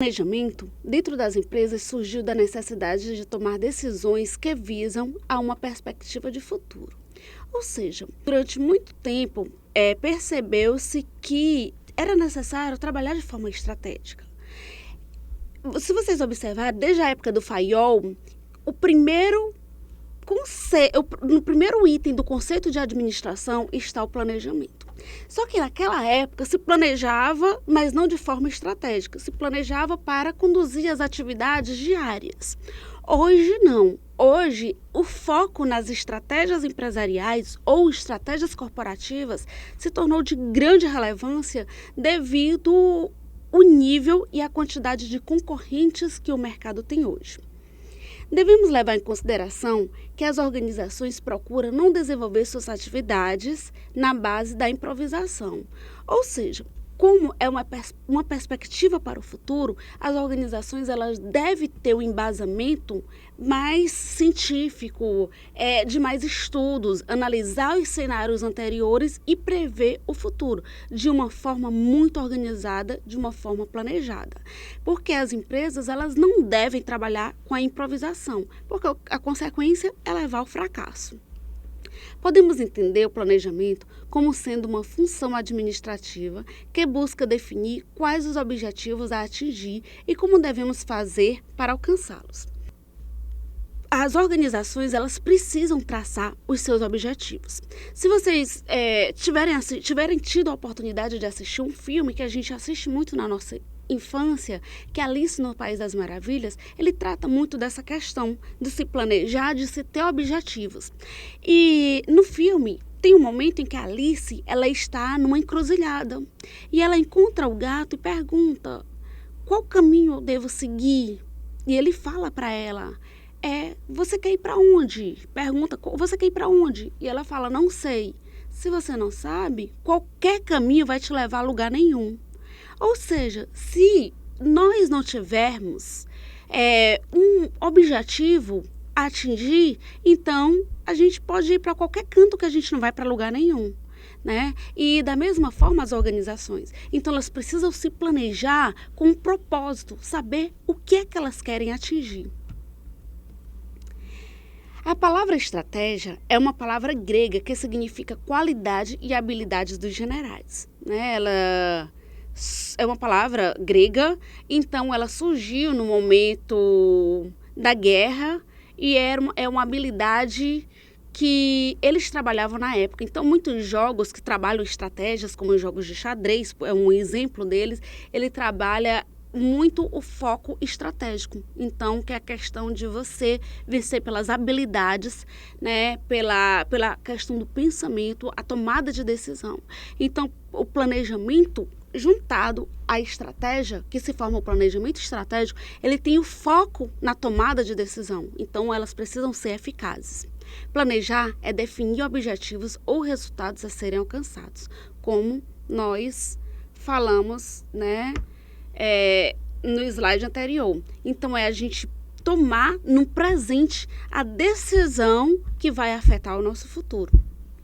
Planejamento, dentro das empresas, surgiu da necessidade de tomar decisões que visam a uma perspectiva de futuro. Ou seja, durante muito tempo, percebeu-se que era necessário trabalhar de forma estratégica. Se vocês observarem, desde a época do Fayol, no primeiro item do conceito de administração está o planejamento. Só que naquela época se planejava, mas não de forma estratégica, se planejava para conduzir as atividades diárias. Hoje não. Hoje o foco nas estratégias empresariais ou estratégias corporativas se tornou de grande relevância devido ao nível e a quantidade de concorrentes que o mercado tem hoje. Devemos levar em consideração que as organizações procuram não desenvolver suas atividades na base da improvisação. Ou seja, como é uma perspectiva para o futuro, as organizações elas devem ter um embasamento mais científico, de mais estudos, analisar os cenários anteriores e prever o futuro de uma forma muito organizada, de uma forma planejada. Porque as empresas elas não devem trabalhar com a improvisação, porque a consequência é levar ao fracasso. Podemos entender o planejamento como sendo uma função administrativa que busca definir quais os objetivos a atingir e como devemos fazer para alcançá-los. As organizações elas precisam traçar os seus objetivos. Se vocês tiverem tido a oportunidade de assistir um filme que a gente assiste muito na nossa infância, que é Alice no País das Maravilhas, ele trata muito dessa questão de se planejar, de se ter objetivos. E no filme tem um momento em que a Alice ela está numa encruzilhada e ela encontra o gato e pergunta: qual caminho eu devo seguir? E ele fala para ela: você quer ir para onde? Pergunta: você quer ir para onde? E ela fala: não sei. Se você não sabe, qualquer caminho vai te levar a lugar nenhum. Ou seja, se nós não tivermos um objetivo a atingir, então a gente pode ir para qualquer canto que a gente não vai para lugar nenhum, né? E da mesma forma as organizações. Então elas precisam se planejar com um propósito, saber o que é que elas querem atingir. A palavra estratégia é uma palavra grega que significa qualidade e habilidades dos generais, né? Ela é uma palavra grega, então ela surgiu no momento da guerra e é uma habilidade que eles trabalhavam na época. Então, muitos jogos que trabalham estratégias, como os jogos de xadrez, é um exemplo deles, ele trabalha muito o foco estratégico. Então, que é a questão de você vencer pelas habilidades, né, pela questão do pensamento, a tomada de decisão. Então, o planejamento juntado à estratégia, que se forma o planejamento estratégico, ele tem o foco na tomada de decisão. Então, elas precisam ser eficazes. Planejar é definir objetivos ou resultados a serem alcançados, como nós falamos, né, no slide anterior. Então, a gente tomar no presente a decisão que vai afetar o nosso futuro.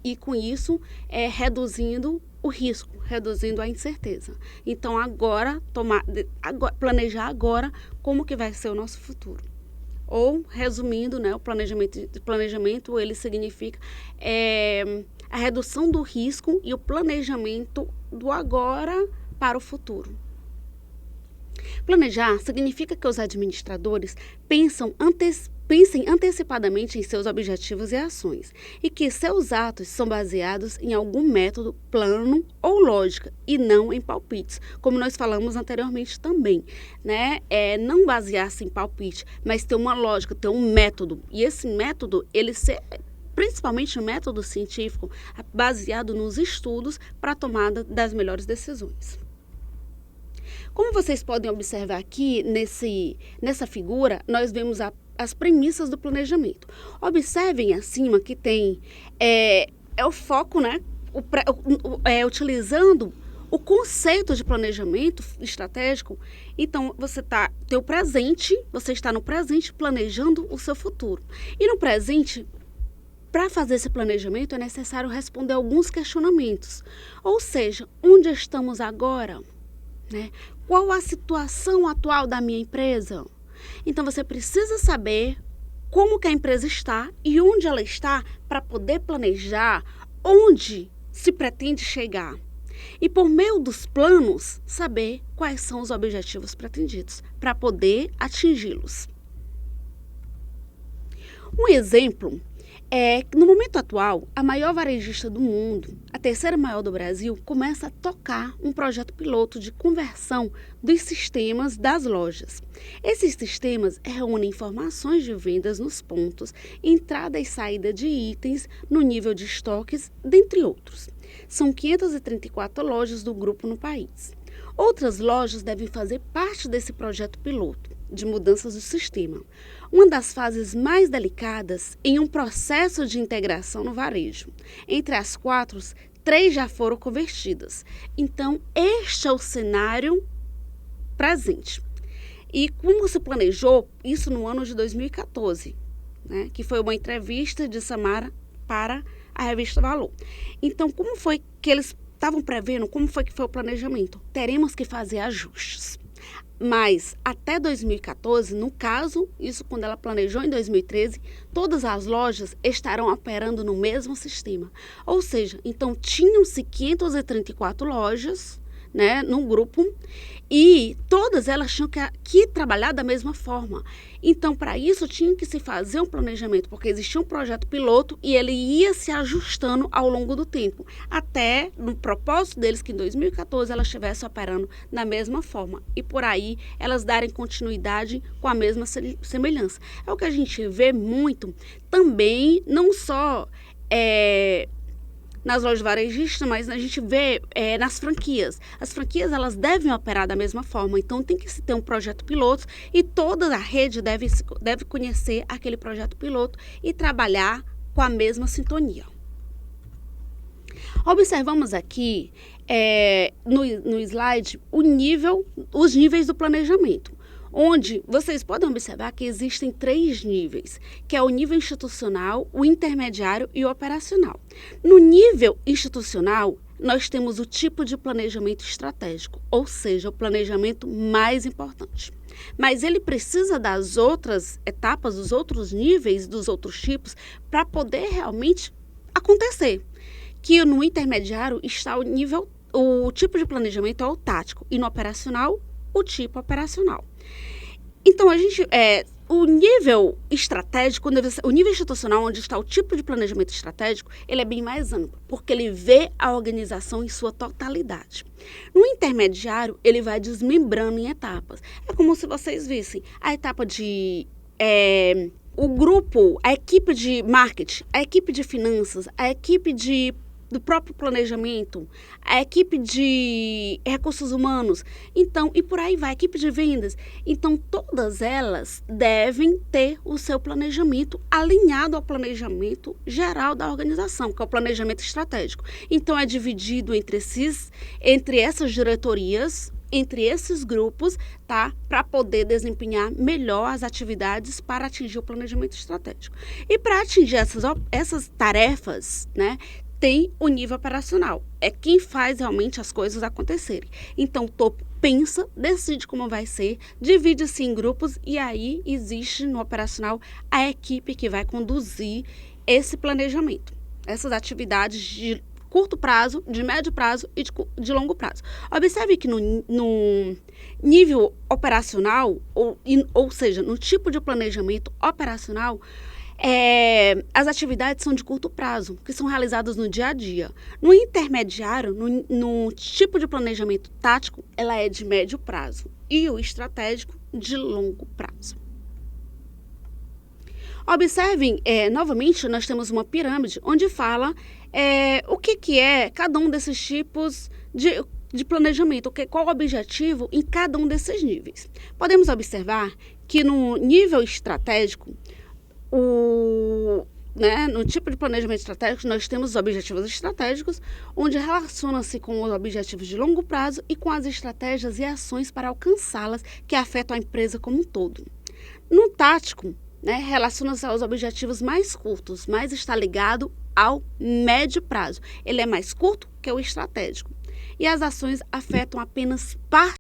E com isso, reduzindo o risco, reduzindo a incerteza. Então, planejar agora como que vai ser o nosso futuro. Ou, resumindo, né, o planejamento ele significa a redução do risco e o planejamento do agora para o futuro. Planejar significa que os administradores pensem antecipadamente em seus objetivos e ações e que seus atos são baseados em algum método, plano ou lógica e não em palpites, como nós falamos anteriormente também, né? Não basear-se em palpite, mas ter uma lógica, ter um método, e esse método, principalmente o método científico, baseado nos estudos para a tomada das melhores decisões. Como vocês podem observar aqui nessa figura, nós vemos as premissas do planejamento. Observem acima que tem o foco, né? Utilizando o conceito de planejamento estratégico. Então, você está no presente planejando o seu futuro. E no presente, para fazer esse planejamento, é necessário responder alguns questionamentos. Ou seja, onde estamos agora? Né? Qual a situação atual da minha empresa? Então, você precisa saber como que a empresa está e onde ela está para poder planejar onde se pretende chegar. E por meio dos planos, saber quais são os objetivos pretendidos para poder atingi-los. Um exemplo é que no momento atual, a maior varejista do mundo, a terceira maior do Brasil, começa a tocar um projeto piloto de conversão dos sistemas das lojas. Esses sistemas reúnem informações de vendas nos pontos, entrada e saída de itens no nível de estoques, dentre outros. São 534 lojas do grupo no país. Outras lojas devem fazer parte desse projeto piloto de mudanças do sistema. Uma das fases mais delicadas em um processo de integração no varejo. Entre as 4, 3 já foram convertidas. Então, este é o cenário presente. E como se planejou isso no ano de 2014, né, que foi uma entrevista de Samara para a revista Valor. Então, como foi que eles estavam prevendo, como foi que foi o planejamento? Teremos que fazer ajustes. Mas até 2014, no caso, isso quando ela planejou em 2013, todas as lojas estarão operando no mesmo sistema. Ou seja, então tinham-se 534 lojas, né, no grupo, e todas elas tinham que trabalhar da mesma forma. Então, para isso, tinha que se fazer um planejamento, porque existia um projeto piloto e ele ia se ajustando ao longo do tempo, até no propósito deles que em 2014 elas estivessem operando da mesma forma e por aí elas darem continuidade com a mesma semelhança. É o que a gente vê muito também, não só nas lojas varejistas, mas a gente vê nas franquias. As franquias, elas devem operar da mesma forma, então tem que se ter um projeto piloto e toda a rede deve conhecer aquele projeto piloto e trabalhar com a mesma sintonia. Observamos aqui no slide os níveis do planejamento, onde vocês podem observar que existem 3 níveis, que é o nível institucional, o intermediário e o operacional. No nível institucional, nós temos o tipo de planejamento estratégico, ou seja, o planejamento mais importante. Mas ele precisa das outras etapas, dos outros níveis, dos outros tipos, para poder realmente acontecer. Que no intermediário está o tipo de planejamento é o tático, e no operacional, o tipo operacional. Então, o nível estratégico, o nível institucional, onde está o tipo de planejamento estratégico, ele é bem mais amplo, porque ele vê a organização em sua totalidade. No intermediário, ele vai desmembrando em etapas. É como se vocês vissem a etapa de o grupo, a equipe de marketing, a equipe de finanças, a equipe do próprio planejamento, a equipe de recursos humanos, então, e por aí vai, a equipe de vendas. Então, todas elas devem ter o seu planejamento alinhado ao planejamento geral da organização, que é o planejamento estratégico. Então, é dividido entre essas diretorias, entre esses grupos, tá? Para poder desempenhar melhor as atividades para atingir o planejamento estratégico. E para atingir essas tarefas, né? Tem o nível operacional, é quem faz realmente as coisas acontecerem. Então, o topo pensa, decide como vai ser, divide-se em grupos e aí existe no operacional a equipe que vai conduzir esse planejamento, essas atividades de curto prazo, de médio prazo e de longo prazo. Observe que no nível operacional, ou seja, no tipo de planejamento operacional, as atividades são de curto prazo, que são realizadas no dia a dia. No intermediário, no tipo de planejamento tático, ela é de médio prazo e o estratégico de longo prazo. Observem, novamente, nós temos uma pirâmide onde fala o que é cada um desses tipos de planejamento, qual o objetivo em cada um desses níveis. Podemos observar que no nível estratégico, no tipo de planejamento estratégico, nós temos os objetivos estratégicos, onde relaciona-se com os objetivos de longo prazo e com as estratégias e ações para alcançá-las que afetam a empresa como um todo. No tático, relaciona-se aos objetivos mais curtos, mas está ligado ao médio prazo. Ele é mais curto que o estratégico. E as ações afetam apenas parte